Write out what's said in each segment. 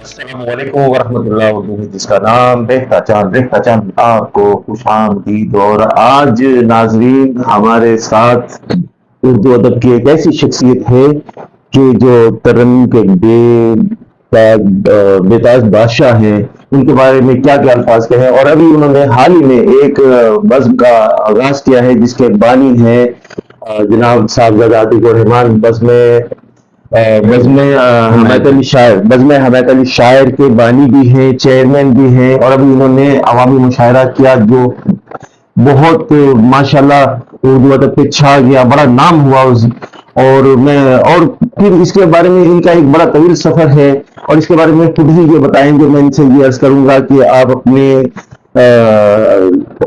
السلام علیکم ورحمۃ اللہ وبرکاتہ، جس کا نام رہتا چاند آپ کو خوش آمدید۔ اور آج ناظرین ہمارے ساتھ اردو ادب کی ایک ایسی شخصیت ہے کہ جو ترنم کے بےتاج بادشاہ ہیں، ان کے بارے میں کیا کیا الفاظ کہیں۔ اور ابھی انہوں نے حال ہی میں ایک بزم کا آغاز کیا ہے جس کے بانی ہیں جناب صاحبزادہ عتیق الرحمان، بزم حمایت علی شاعر کے بانی بھی ہیں، چیئرمین بھی ہیں، اور ابھی انہوں نے عوامی مشاعرہ کیا جو بہت ماشاءاللہ اردو ادب پہ چھا گیا، بڑا نام ہوا اور پھر اس کے بارے میں ان کا ایک بڑا طویل سفر ہے، اور اس کے بارے میں خود ہی یہ بتائیں گے۔ میں ان سے یہ عرض کروں گا کہ آپ اپنے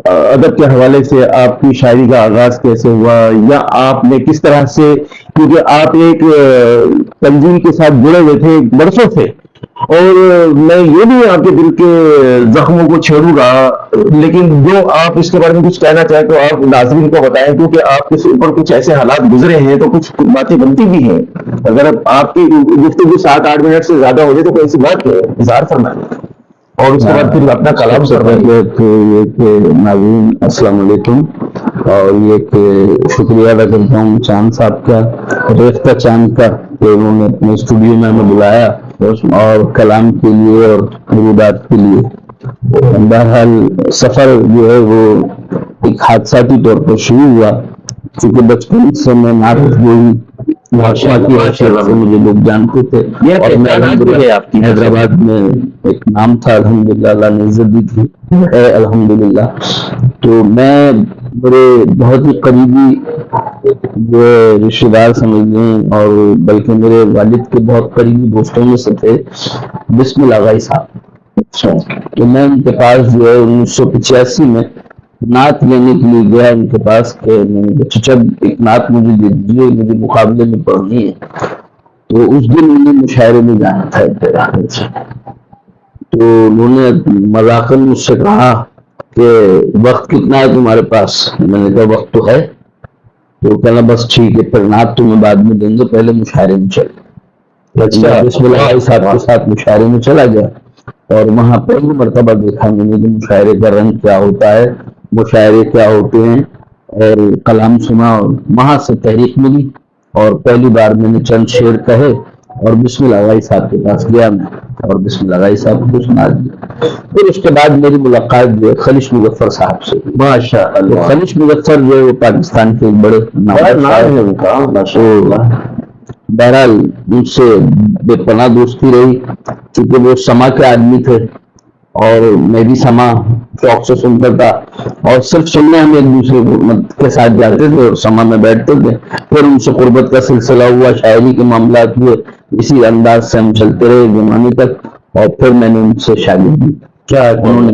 ادب کے حوالے سے آپ کی شاعری کا آغاز کیسے ہوا، یا آپ نے کس طرح سے، کیونکہ آپ ایک تنظیم کے ساتھ جڑے ہوئے تھے برسوں سے، اور میں یہ بھی آپ کے دل کے زخموں کو چھیڑوں گا، لیکن جو آپ اس کے بارے میں کچھ کہنا چاہیں تو آپ ناظرین کو بتائیں، کیونکہ آپ کے اوپر کچھ ایسے حالات گزرے ہیں تو کچھ باتیں بنتی بھی ہیں۔ اگر آپ کی گفتگو 7-8 منٹ سے زیادہ ہو جائے تو کوئی ایسی بات ہے، اظہار فرمائیں، اور اس کے بعد پھر اپنا کلام سب سے پہلے تو یہ کہ ناظرین السلام علیکم، اور یہ کہ شکریہ ادا کرتا ہوں چاند صاحب کا، ریختہ چاند کا، کہ انہوں نے اپنے اسٹوڈیو میں ہمیں بلایا اور کلام کے لیے اور میری بات کے لیے۔ بہرحال سفر جو ہے وہ ایک حادثاتی طور پر شروع ہوا، کیونکہ بچپن سے میں نعت گوئی بادشاہ کی حیثیت سے مجھے لوگ جانتے تھے، اور میں حیدرآباد میں ایک نام تھا، الحمدللہ، اللہ نے عزت دی تھی، الحمدللہ۔ تو میں میرے بہت ہی قریبی جو رشتے دار سمجھ لیں، اور بلکہ میرے والد کے بہت قریبی دوستوں میں سے تھے بسم اللہ آغائی صاحب۔ تو میں ان کے پاس جو ہے 1985 میں نعت لینے کے لیے گیا ان کے پاس، کہ میں نے چچا ایک نعت مجھے دے دیجیے، مجھے مقابلے میں پڑھنی ہے۔ تو اس دن انہیں مشاعرے میں جانا تھا ابتداء سے، تو انہوں نے مذاقاً مجھ سے کہا کہ وقت کتنا ہے تمہارے پاس؟ میں نے کہا وقت تو ہے۔ تو کہنا بس ٹھیک ہے، پھر نعت تمہیں بعد میں دیں گے، پہلے مشاعرے میں چل۔ بسم اللہ صاحب کے ساتھ مشاعرے میں چلا گیا، اور وہاں پہلی مرتبہ دیکھا میں نے کہ مشاعرے کا رنگ کیا ہوتا ہے، مشاعرے کیا ہوتے ہیں، اور کلام سنا، اور وہاں سے تحریک ملی، اور پہلی بار میں نے چند شعر کہے، اور بسم اللہ آغائی صاحب کے پاس گیا میں، اور بسم اللہ آغائی صاحب کو سنا دیا۔ پھر اس کے بعد میری ملاقات جو ہے خلیش مظفر صاحب سے، ماشاء اللہ۔ خلیش مظفر جو ہے وہ پاکستان کے ایک بڑے نام ہے ان کا۔ بہرحال ان سے بے پناہ دوستی رہی، چونکہ وہ سما کے آدمی تھے، اور میں بھی سما شوق سے سنتا تھا، اور صرف سننے ہم ایک دوسرے کے ساتھ جاتے تھے اور سما میں بیٹھتے تھے۔ پھر ان سے قربت کا سلسلہ ہوا، شاعری کے معاملات ہوئے، اسی انداز سے ہم چلتے رہے زمانے تک، اور پھر میں نے ان سے شادی کی۔ کیا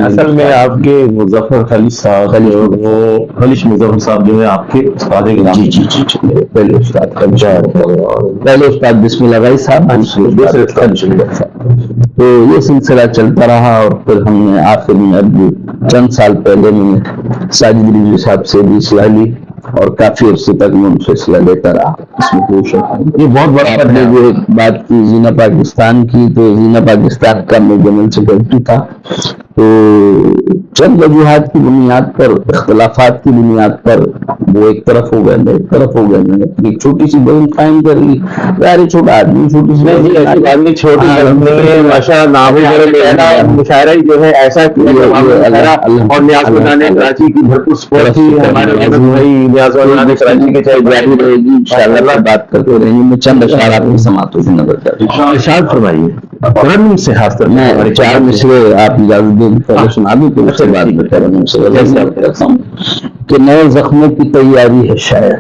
اصل میں آپ کے مظفر خلیش صاحب، خلیش مظفر صاحب جو ہے آپ کے استاد جی جی جی جی، پہلے استاد پہلے استاد بسم اللہ آغائی صاحب، دوسرے خلیش مظفر صاحب۔ تو یہ سلسلہ چلتا رہا، اور پھر ہم نے آخر میں اب چند سال پہلے میں نے ساجد رضوی صاحب سے بھی اصلاح لی، اور کافی عرصے تک میں ان سے اصلاح لیتا رہا۔ اس میں کوئی شک نہیں۔ یہ بہت بڑا آپ نے جو ایک بات کی زینہ پاکستان کی، تو زینہ پاکستان کا میں جنرل سیکرٹری تھا، تو چند وجوہات کی بنیاد پر، اختلافات کی بنیاد پر وہ ایک طرف ہو گئے، میں ایک طرف ہو گئے۔ میں نے ایک چھوٹی سی بہن قائم کر لی، یار چھوٹا آدمی، چھوٹی سی مشاعرہ جو ہے ایسا اور نیاز بنانے کراچی کی بھرپور بات کرتے رہیں گے۔ میں چند اشعار آپ کی سماعتوں سے نظر کرتا ہوں۔ ارشاد فرمائیے۔ ترنم سے خاص کر میں 4 مصرے آپ اجازت دیں پہلے سنا دوں، پھر اس کے بعد میں ترنم سے کرتا ہوں کہ نئے زخموں کی تیاری ہے شاید،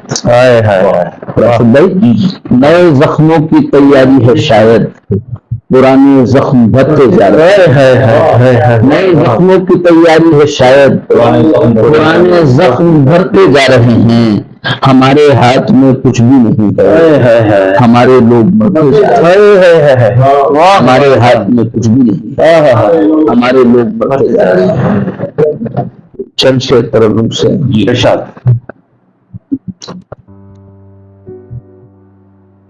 نئے زخموں کی تیاری ہے شاید، پرانے زخم بھرتے جا رہے ہیں، نئے زخموں کی تیاری ہے شاید، پرانے زخم بھرتے جا رہے ہیں، ہمارے ہاتھ میں کچھ بھی نہیں ہے، ہمارے لوگ مرتے جا رہے ہیں، ہمارے ہاتھ میں کچھ بھی نہیں ہے، ہمارے لوگ مرتے جا رہے ہیں۔ چند شعر ترنم سے ارشاد۔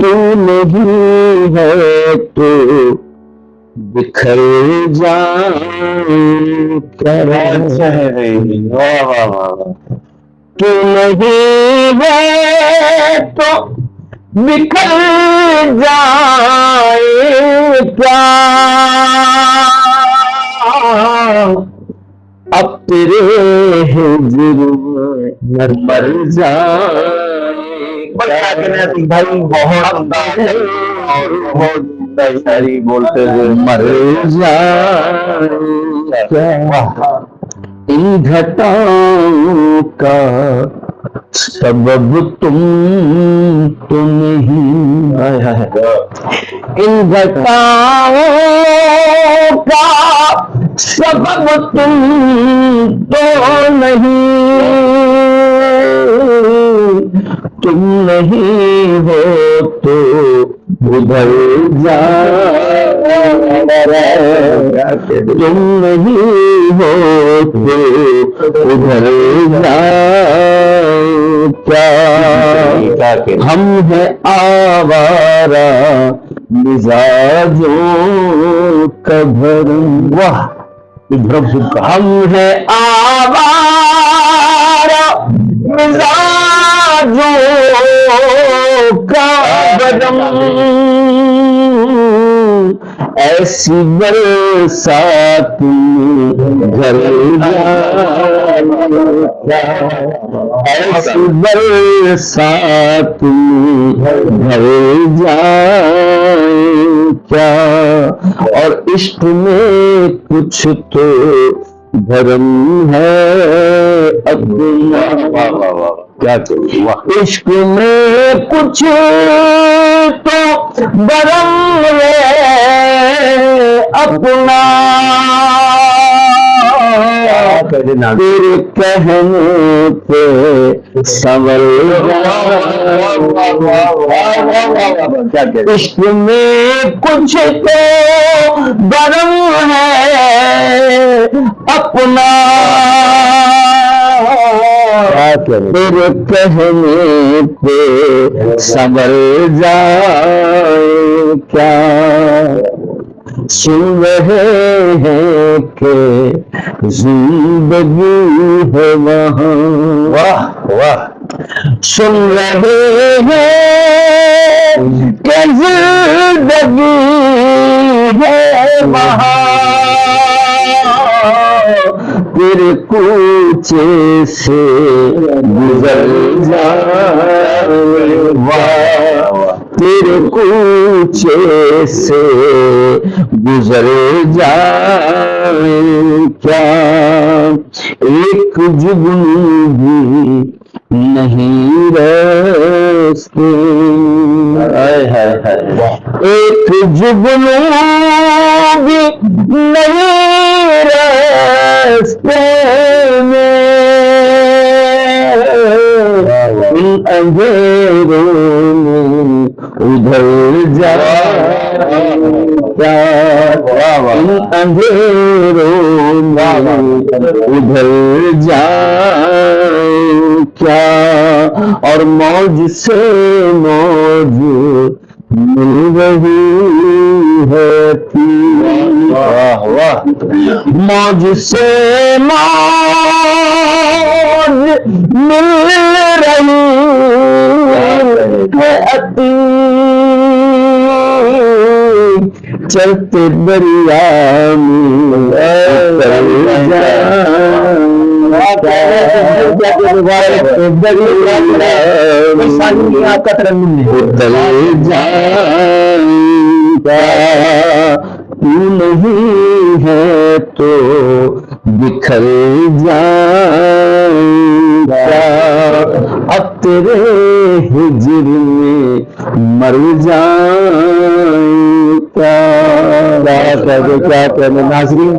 تو نہیں ہے تو بکھر جائیں اچھا ہے بھائی، واہ واہ واہ واہ۔ تو نہیں ہے تو بکھر جائے کیا، اب تیرے ہجر میں مر جائے بھائی بہت شاعری بولتے ہوئے مر جائے کیا، ان گھٹاؤں کا سبب تم تو نہیں، ان گھٹاؤں کا سبب تم تو نہیں، تم نہیں ہو تو ادھر جائے، تم نہیں ہو تو ادھر جائے کیا، ہم ہیں آوارہ مزاجوں کا بھرم، واہ ہم ہیں آوارہ مزاجوں کا بھرم، ایسی برسات گھر جائے کیا، ایسی برسات گھر جائے کیا، اور عشق میں کچھ تو بھرم ہے اپنا، کیا عشق میں کچھ تو بھرم ہے اپنا، تیرے کہنے پہ سنور جائے، عشق میں کچھ تو بھرم ہے اپنا، تیرے کہنے پہ سنور جائے کیا، سن رہے ہیں کہ زندگی ہے وہاں، واہ واہ، سن رہے ہیں کہ زندگی ہے وہاں، تیرے کوچے سے گزر جائے، واہ، تیرے کوچے سے گزر جائے کیا، ایک جگنو بھی نہیں راستے، ایک جگنو بھی نہیں راستے میں، ان اندھیروں میں ادھر جائے کیا، ان اندھیروں میں ادھر جائے کیا، اور موج سے موج مل رہی ہے تھی، موج سے موج مل رہی ہے اتی، چلتے دریا میں تو نہیں ہے تو بکھر جائے کیا، اب تیرے ہجر میں مر جائے کیا کہنے۔ ناظرین،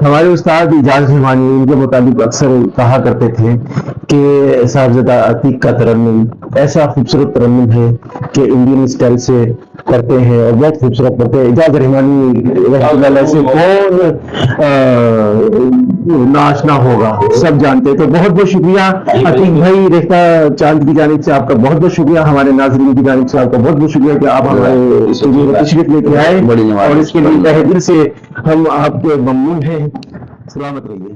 ہمارے استاد اجاز رحمانی ان کے مطابق اکثر کہا کرتے تھے کہ صاحبزادہ عتیق کا ترنم ایسا خوبصورت ترنم ہے کہ انڈین اسٹائل سے کرتے ہیں اور بہت خوبصورت کرتے ہیں. اعجاز رحمانی رحمۃ اللہ سے کون ناشنا ہوگا, سب جانتے ہیں. تو بہت بہت شکریہ عتیق بھائی ریختہ چاند کی جانب سے آپ کا بہت بہت شکریہ, ہمارے ناظرین کی جانب سے آپ کا بہت بہت شکریہ کہ آپ ہمارے اسٹوڈیو میں تشریف لے کے آئے, اور اس کے لیے تہہ دل سے ہم آپ کے ممنون ہیں. سلامت رہیے.